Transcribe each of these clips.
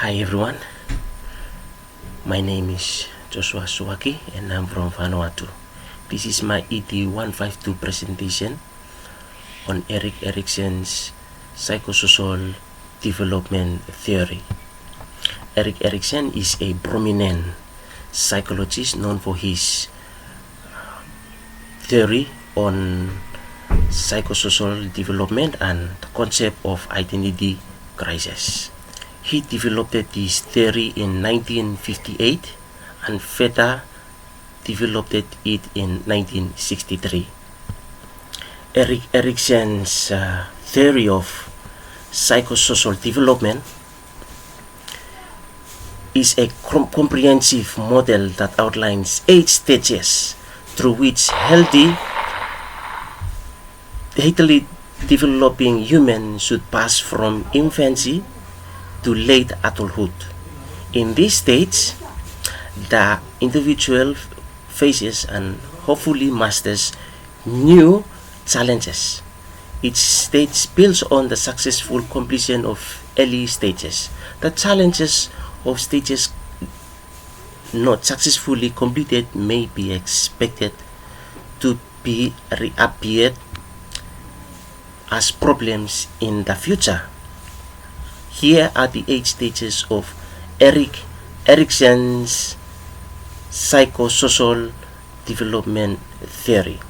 Hi everyone, my name is Joshua Suwaki and I'm from Vanuatu. This is my ED152 presentation on Erik Erikson's psychosocial development theory. Erik Erikson is a prominent psychologist known for his theory on psychosocial development and the concept of identity crisis. He developed this theory in 1958 and further developed it in 1963. Erik Erikson's theory of psychosocial development is a comprehensive model that outlines 8 stages through which healthily developing humans should pass from infancy to late adulthood. In this stage, the individual faces and hopefully masters new challenges. Each stage builds on the successful completion of early stages. The challenges of stages not successfully completed may be expected to be reappeared as problems in the future. Here are the 8 stages of Erik Erikson's psychosocial development theory.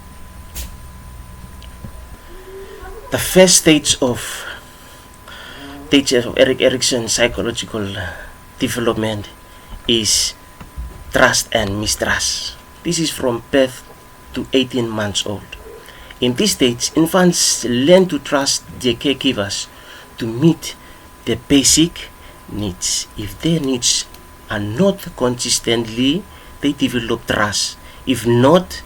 The first stage of Erik Erikson's psychological development is trust and mistrust. This is from birth to 18 months old. In this stage, infants learn to trust their caregivers to meet their basic needs. If their needs are not consistently, they develop trust. If not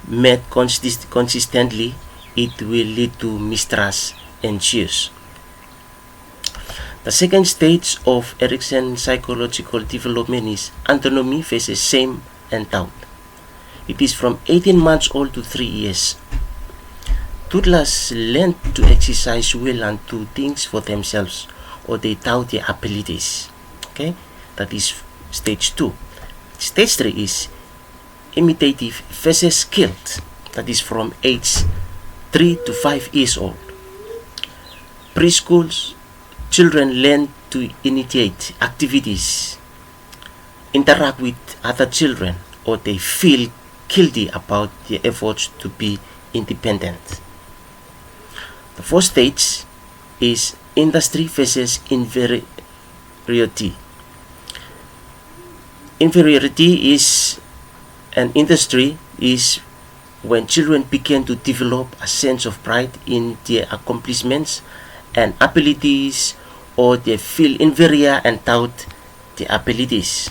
met consistently, it will lead to mistrust ensues. The second stage of Erikson's psychological development is autonomy versus shame and doubt. It is from 18 months old to 3 years. Toddlers learn to exercise will and do things for themselves, or they doubt their abilities. Okay, that is stage 2. Stage 3 is imitative versus guilt. That is from age 3 to 5 years old. Preschools children learn to initiate activities, interact with other children, or they feel guilty about their efforts to be independent. The fourth stage is industry versus inferiority. Inferiority is an industry is when children begin to develop a sense of pride in their accomplishments and abilities, or they feel inferior and doubt their abilities.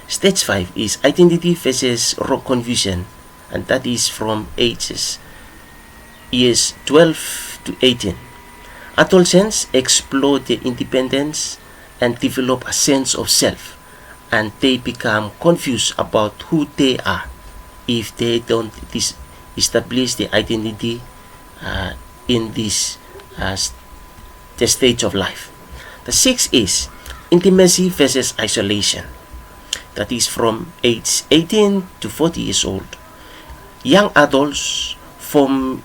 Stage 5 is identity versus role confusion, and that is from years 12 to 18. Adolescents explore their independence and develop a sense of self, and they become confused about who they are if they don't establish their identity in this the stage of life. The 6th is intimacy versus isolation. That is from age 18 to 40 years old. Young adults form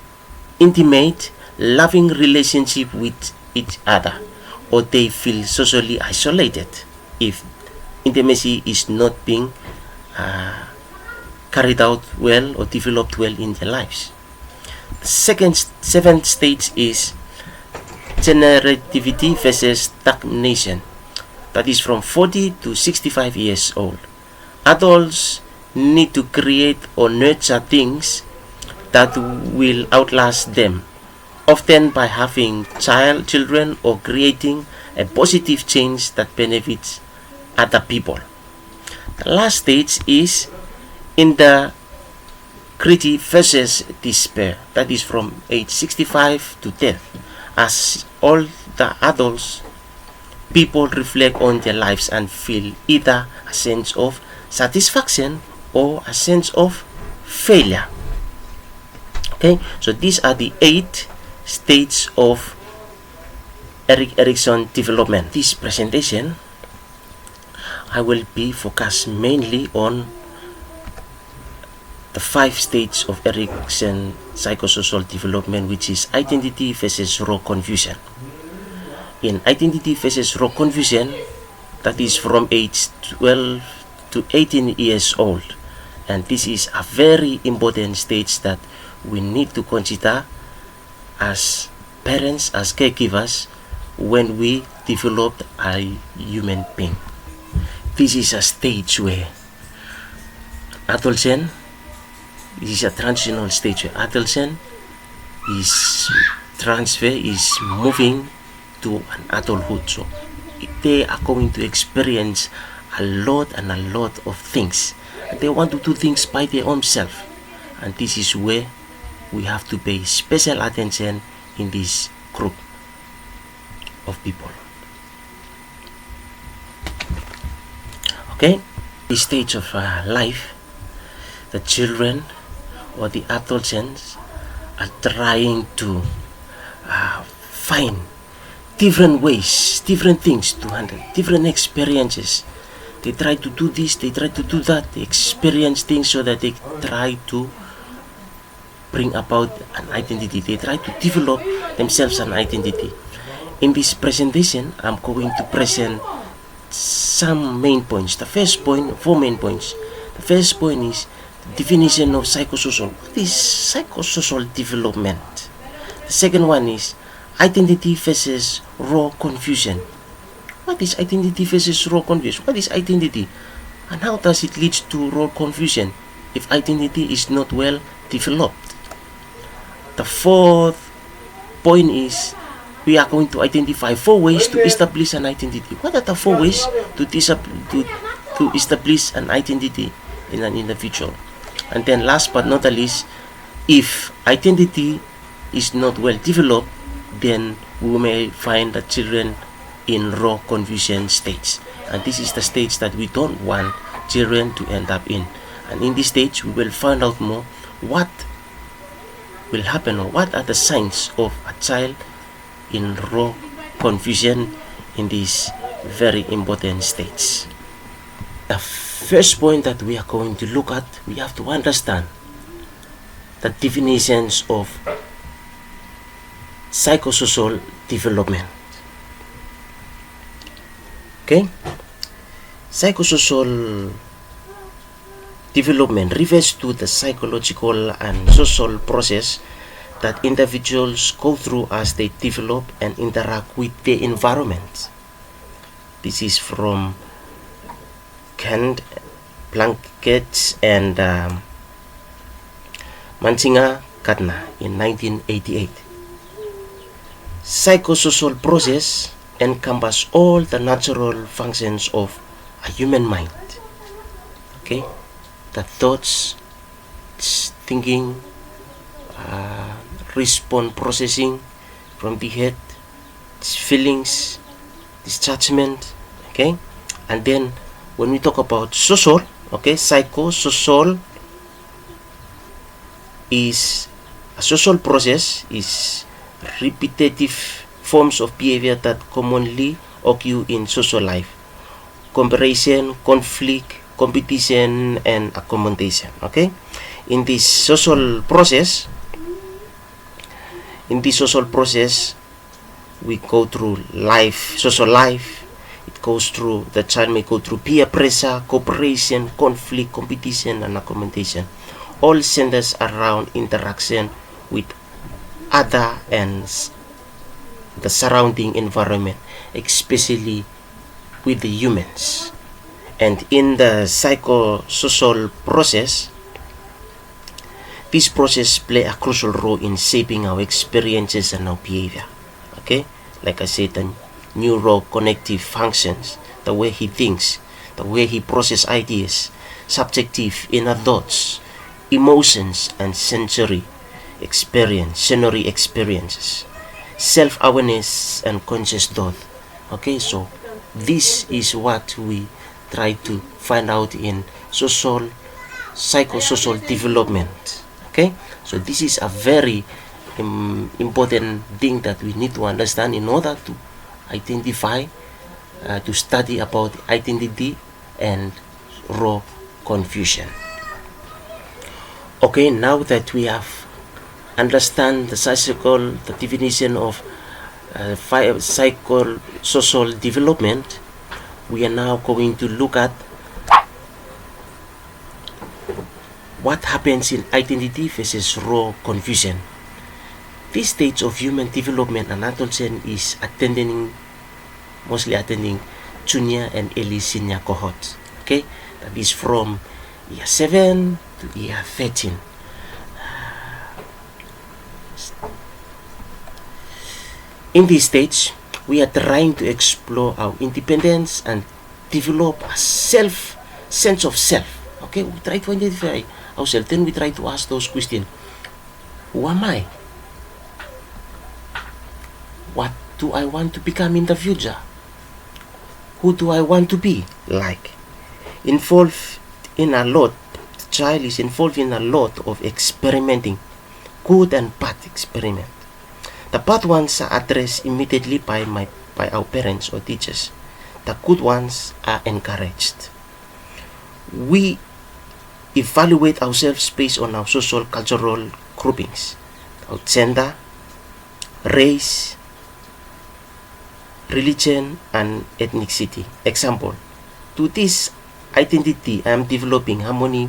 intimate, loving relationship with each other, or they feel socially isolated if intimacy is not being carried out well or developed well in their lives. The 7th stage is generativity versus stagnation. That is from 40 to 65 years old. Adults need to create or nurture things that will outlast them, often by having children or creating a positive change that benefits other people. The last stage is in the criticality versus despair. That is from age 65 to death. As all the adults, people reflect on their lives and feel either a sense of satisfaction or a sense of failure. Okay, so these are the 8 stages of Erik Erikson development. This presentation, I will be focused mainly on the 5 stages of Erikson psychosocial development, which is identity versus raw confusion. In identity versus raw confusion, that is from age 12 to 18 years old, and this is a very important stage that we need to consider as parents, as caregivers, when we develop a human being. This is a stage where adolescent, this is a transitional stage where adolescent is moving to an adulthood. So they are going to experience a lot of things. They want to do things by their own self, and this is where we have to pay special attention in this group of people. Okay, this stage of life, the children or the adolescents are trying to find different ways, different things to handle, different experiences. They try to do this, they try to do that, they experience things so that they try to bring about an identity. They try to develop themselves an identity. In this presentation, I'm going to present some main points. The first point, 4 main points. The first point is the definition of psychosocial. What is psychosocial development? The second one is identity versus raw confusion. What is identity versus raw confusion? What is identity? And how does it lead to raw confusion if identity is not well developed? The fourth point is we are going to identify 4 ways to establish an identity. What are the 4 ways to establish an identity in an individual? And then last but not the least, if identity is not well developed, then we may find the children in raw confusion stage. And this is the stage that we don't want children to end up in. And in this stage, we will find out more what will happen, or what are the signs of a child in raw confusion in this very important stage. The first point that we are going to look at, we have to understand the definitions of psychosocial development. Okay, psychosocial development refers to the psychological and social process that individuals go through as they develop and interact with their environment. This is from Kent, Plunkett, and Mansinga Katna in 1988. Psychosocial process encompass all the natural functions of a human mind. Okay, the thoughts, thinking, response processing from the head, feelings, this judgment. Okay, and then when we talk about social, okay, psychosocial is a social process, is repetitive forms of behavior that commonly occur in social life: comparison, conflict, competition, and accommodation. Okay, in this social process, we go through life, social life. It goes through, the child may go through peer pressure, cooperation, conflict, competition, and accommodation. All centers around interaction with other and the surrounding environment, especially with the humans. And in the psychosocial process, this process play a crucial role in shaping our experiences and our behavior. Okay, like I said, the neurocognitive functions, the way he thinks, the way he processes ideas, subjective inner thoughts, emotions, and sensory experiences, self-awareness, and conscious thought. Okay, so this is what we try to find out in psychosocial development. Okay, so this is a very important thing that we need to understand in order to identify, to study about identity and raw confusion. Okay, now that we have understand the definition of psychosocial development, we are now going to look at what happens in identity versus raw confusion. This stage of human development and adolescence is mostly attending junior and early senior cohorts. Okay, that is from year 7 to year 13. In this stage, we are trying to explore our independence and develop a sense of self. Okay, we try to identify ourselves, then we try to ask those questions. Who am I? What do I want to become in the future? Who do I want to be like? The child is involved in a lot of experimenting, good and bad experiment. The bad ones are addressed immediately by our parents or teachers. The good ones are encouraged. We evaluate ourselves based on our social cultural groupings, our gender, race, religion, and ethnicity. Example, to this identity I am developing harmony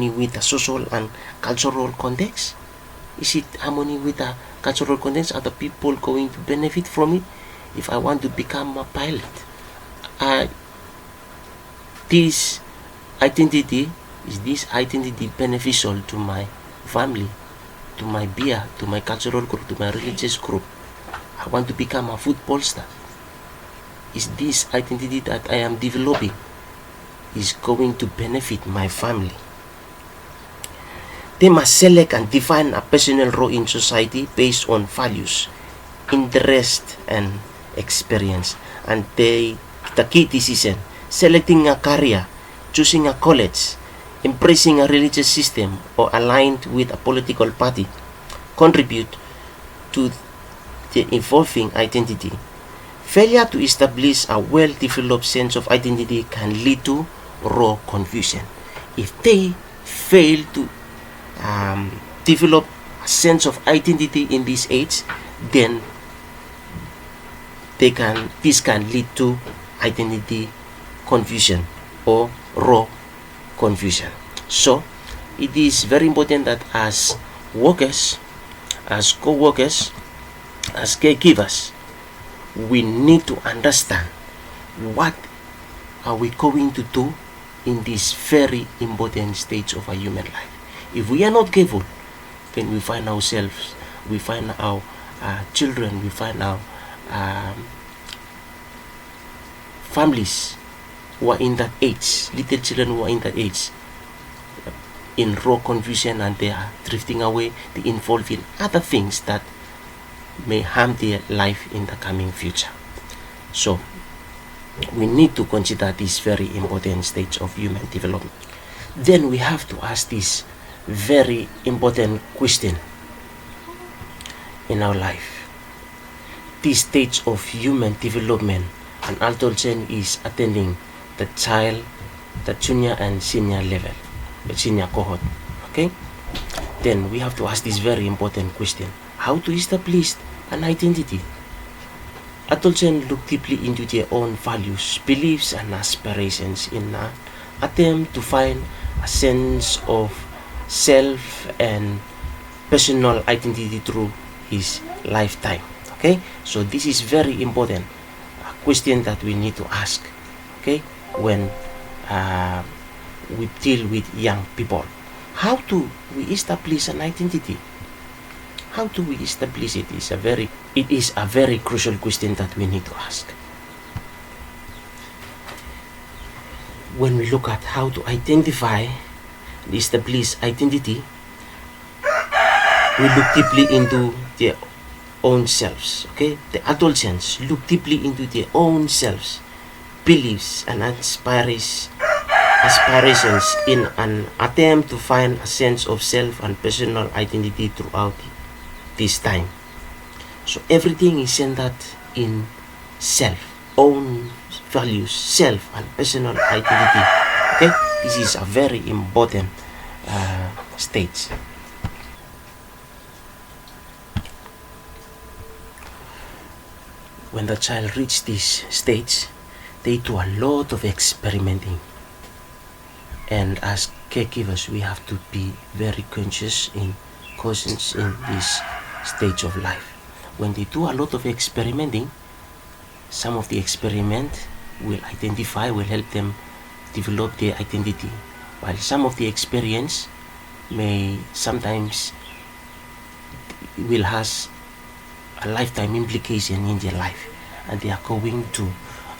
with the social and cultural context. Is it harmony with the cultural context? Are the people going to benefit from it? If I want to become a pilot, this identity beneficial to my family, to my beer, to my cultural group, to my religious group? I want to become a football star. Is this identity that I am developing is going to benefit my family? They must select and define a personal role in society based on values, interest, and experience. And the key decision: selecting a career, choosing a college, embracing a religious system, or aligned with a political party, contribute to the evolving identity. Failure to establish a well-developed sense of identity can lead to raw confusion. If they fail to develop a sense of identity in this age, then this can lead to identity confusion or raw confusion. So it is very important that as workers, as co-workers, as caregivers, we need to understand what are we going to do in this very important stage of a human life. If we are not careful, then we find ourselves, we find our children, we find our families who are in that age, little children who are in that age, in raw confusion, and they are drifting away, they involve in other things that may harm their life in the coming future. So we need to consider this very important stage of human development. Then we have to ask this very important question in our life. This stage of human development, an adolescent is attending the child, the junior and senior level, the senior cohort. Okay? Then we have to ask this very important question: how to establish an identity? Adolescents look deeply into their own values, beliefs, and aspirations in an attempt to find a sense of self and personal identity through his lifetime. Okay, so this is very important, a question that we need to ask, okay, when we deal with young people. How do we establish an identity? How do we establish it? It is a very crucial question that we need to ask. When we look at how to identify and establish identity, we look deeply into their own selves. Okay, the adolescents look deeply into their own selves, beliefs, and aspirations in an attempt to find a sense of self and personal identity throughout this time. So everything is centered in self, own values, self, and personal identity. Okay, this is a very important stage. When the child reaches this stage, they do a lot of experimenting, and as caregivers we have to be very conscious in cautious in this stage of life. When they do a lot of experimenting, some of the experiment will help them develop their identity, while some of the experience may sometimes will has a lifetime implication in their life, and they are going to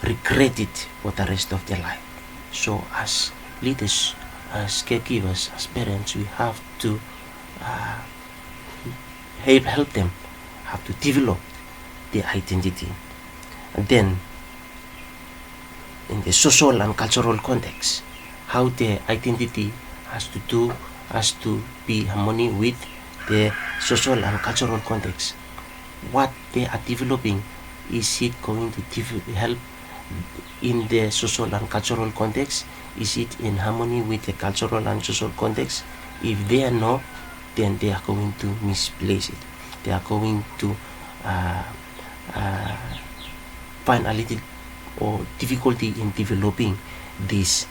regret it for the rest of their life. So as leaders, as caregivers, as parents, we have to help them have to develop their identity. And then in the social and cultural context, how their identity has to be harmony with the social and cultural context. What they are developing, is it going to help in the social and cultural context? Is it in harmony with the cultural and social context? If they are not, then they are going to misplace it. They are going to find a little or difficulty in developing this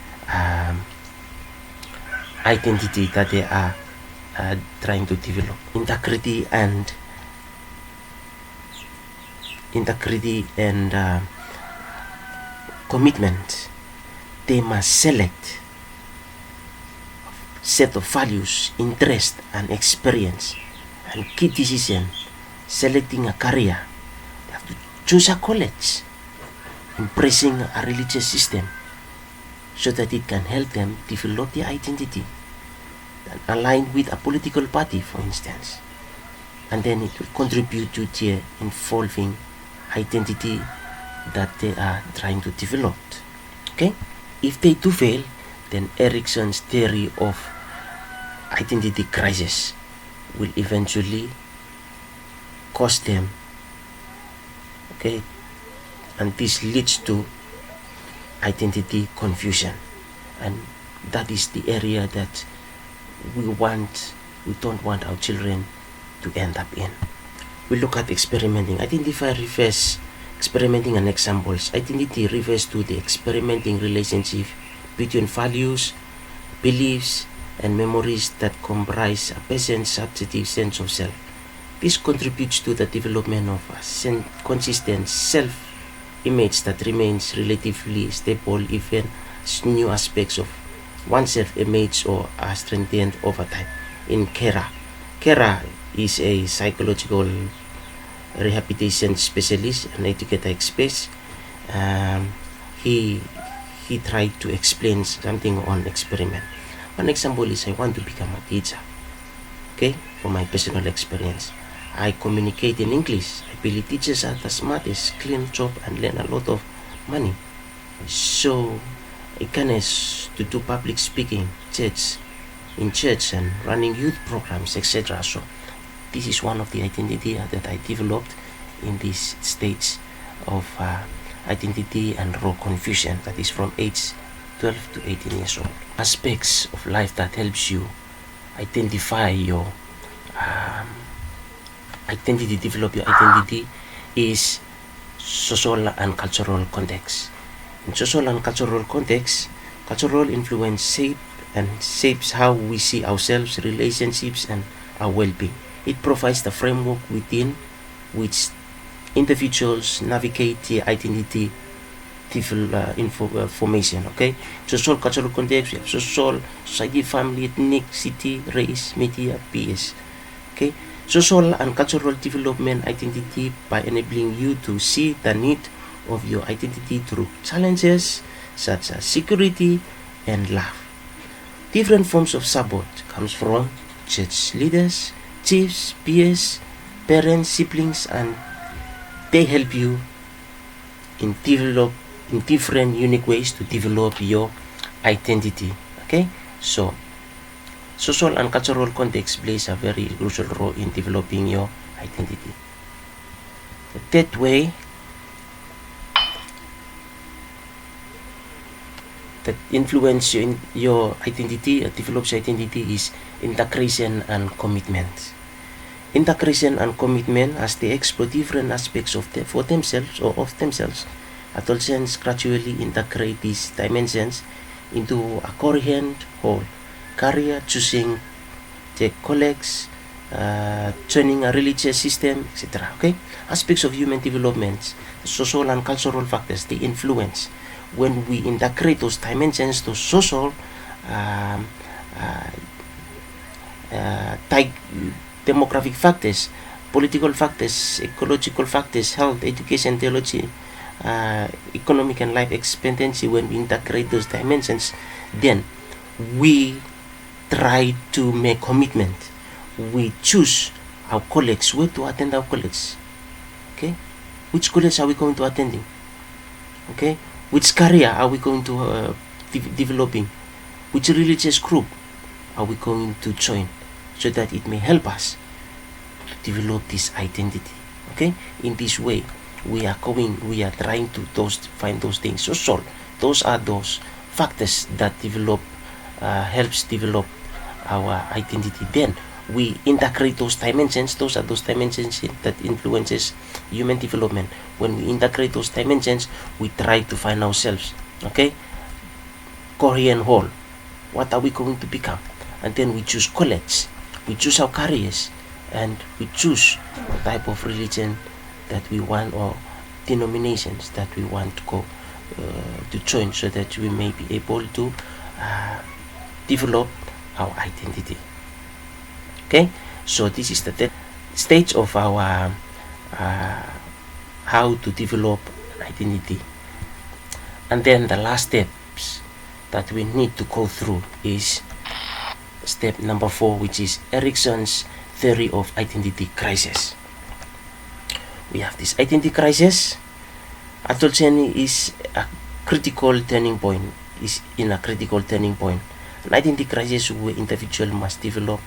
identity that they are trying to develop. Integrity and commitment. They must select set of values, interest, and experience, and key decision selecting a career. They have to choose a college, embracing a religious system, so that it can help them develop their identity and align with a political party, for instance, and then it will contribute to their evolving identity that they are trying to develop. Okay, if they do fail, then Erickson's theory of identity crisis will eventually cost them. Okay, and this leads to identity confusion, and that is the area that we don't want our children to end up in. We look at experimenting. Identify refers experimenting and examples. Identity refers to the experimenting relationship between values, beliefs, and memories that comprise a person's subjective sense of self. This contributes to the development of a consistent self-image that remains relatively stable even as new aspects of oneself emerge or are strengthened over time. In Kera is a psychological rehabilitation specialist, an educator expert. He tried to explain something on experiment. One example is, I want to become a teacher. Okay, from my personal experience, I communicate in English. I believe teachers are the smartest, clean job, and learn a lot of money. So I can to do public speaking, in church, and running youth programs, etc. So this is one of the identity that I developed in this stage of identity and role confusion, that is from age 12 to 18 years old. Aspects of life that helps you identify your identity, develop your identity, is social and cultural context. In social and cultural context, cultural influence shapes how we see ourselves, relationships, and our well-being. It provides the framework within which individuals navigate their identity formation. Okay, social cultural context, we have social, society, family, ethnicity, race, media, PS. Okay, social and cultural development identity by enabling you to see the need of your identity through challenges such as security and love. Different forms of support comes from church leaders, chiefs, peers, parents, siblings, and they help you in different unique ways to develop your identity. Okay, so social and cultural context plays a very crucial role in developing your identity. The third way that influence your identity, develops your identity, is integration and commitment. Integration and commitment, as they explore different aspects of them for themselves or of themselves, adolescents gradually integrate these dimensions into a coherent whole. Career, choosing their colleagues, joining a religious system, etc. Okay, aspects of human development, social and cultural factors, they influence. When we integrate those dimensions, those social, demographic factors, political factors, ecological factors, health, education, theology, economic and life expectancy, when we integrate those dimensions, then we try to make commitment. We choose our colleagues, where to attend our colleagues. Okay, which college are we going to attending? Okay, which career are we going to developing? Which religious group are we going to join, so that it may help us to develop this identity? Okay, in this way we are trying to find those things. So those are those factors that helps develop our identity. Then we integrate those dimensions. Those are those dimensions that influences human development. When we integrate those dimensions, we try to find ourselves. Okay, Korean whole, what are we going to become? And then we choose college, we choose our careers, and we choose the type of religion that we want, or denominations that we want to go to join, so that we may be able to develop our identity. Okay, so this is the stage of our how to develop an identity. And then the last steps that we need to go through is step number 4, which is Erikson's theory of identity crisis. We have this identity crisis. Adolescence is a critical turning point. Is in a critical turning point. An identity crisis where individual must develop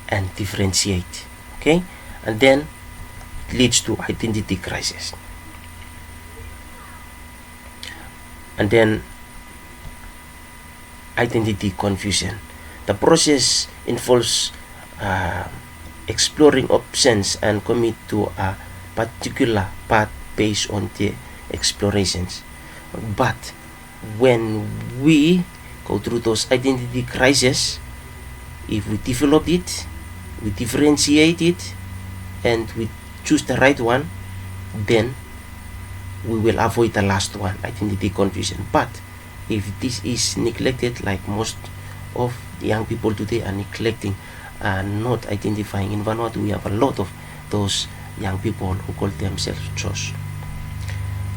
and differentiate. Okay, and then it leads to identity crisis. And then identity confusion. The process involves exploring options and commit to a particular path based on the explorations. But when we go through those identity crises, if we develop it, we differentiate it, and we choose the right one, then we will avoid the last one, identity confusion. But if this is neglected, like most of the young people today are neglecting and not identifying, in Vanuatu we have a lot of those young people who call themselves chos,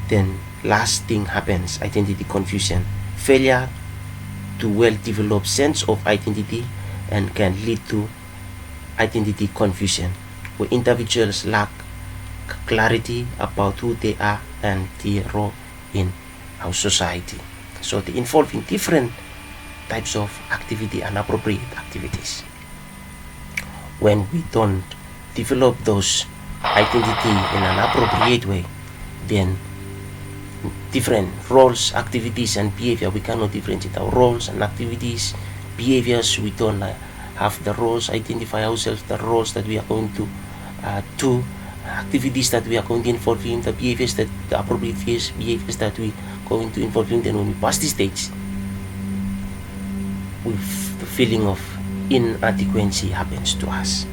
then last thing happens, identity confusion, failure to well develop sense of identity, and can lead to identity confusion, where individuals lack clarity about who they are and their role in our society. So they involve in different types of activity and appropriate activities. When we don't develop those identity in an appropriate way, then different roles, activities, and behavior, we cannot differentiate our roles and activities, behaviors. We don't have the roles, identify ourselves, the roles that we are going to do, activities that we are going to involve in, the behaviors, that the appropriate behaviors that we are going to involve in. Then when we pass this stage, with the feeling of inadequacy happens to us.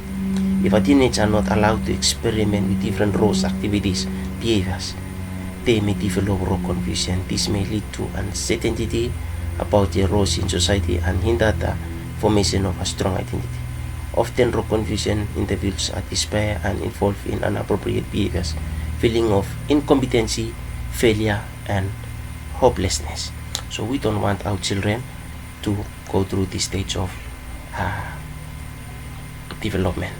If a teenager are not allowed to experiment with different roles, activities, behaviors, they may develop role confusion. This may lead to uncertainty about their roles in society and hinder the formation of a strong identity. Often role confusion individuals are despair and involved in inappropriate behaviors, feeling of incompetency, failure, and hopelessness. So we don't want our children to go through this stage of development.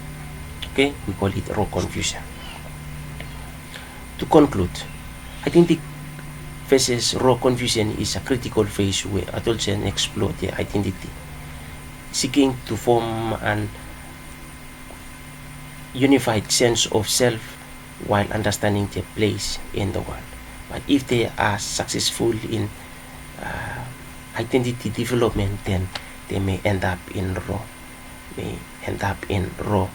Okay, we call it role confusion. To conclude, identity versus role confusion is a critical phase where adolescents explore their identity, seeking to form an unified sense of self while understanding their place in the world. But if they are successful in identity development, then they may end up in raw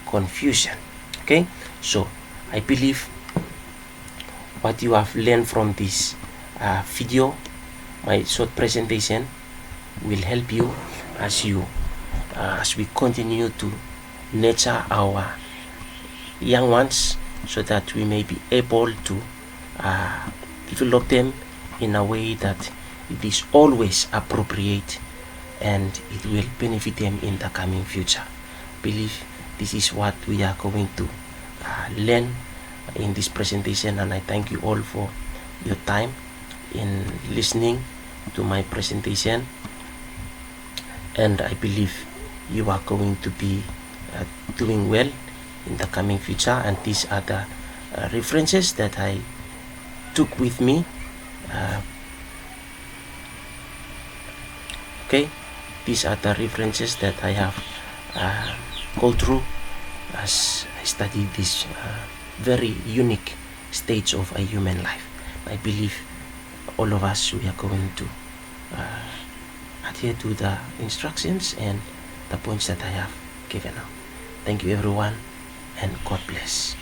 confusion. Okay, so I believe what you have learned from this video, my short presentation, will help you as we continue to nurture our young ones, so that we may be able to develop them in a way that it is always appropriate and it will benefit them in the coming future. I believe this is what we are going to learn in this presentation, and I thank you all for your time in listening to my presentation, and I believe you are going to be doing well in the coming future. And these are the references that I took with me. Okay, these are the references that I have go through as I study this very unique stage of a human life. I believe all of us, we are going to adhere to the instructions and the points that I have given out. Thank you everyone, and God bless.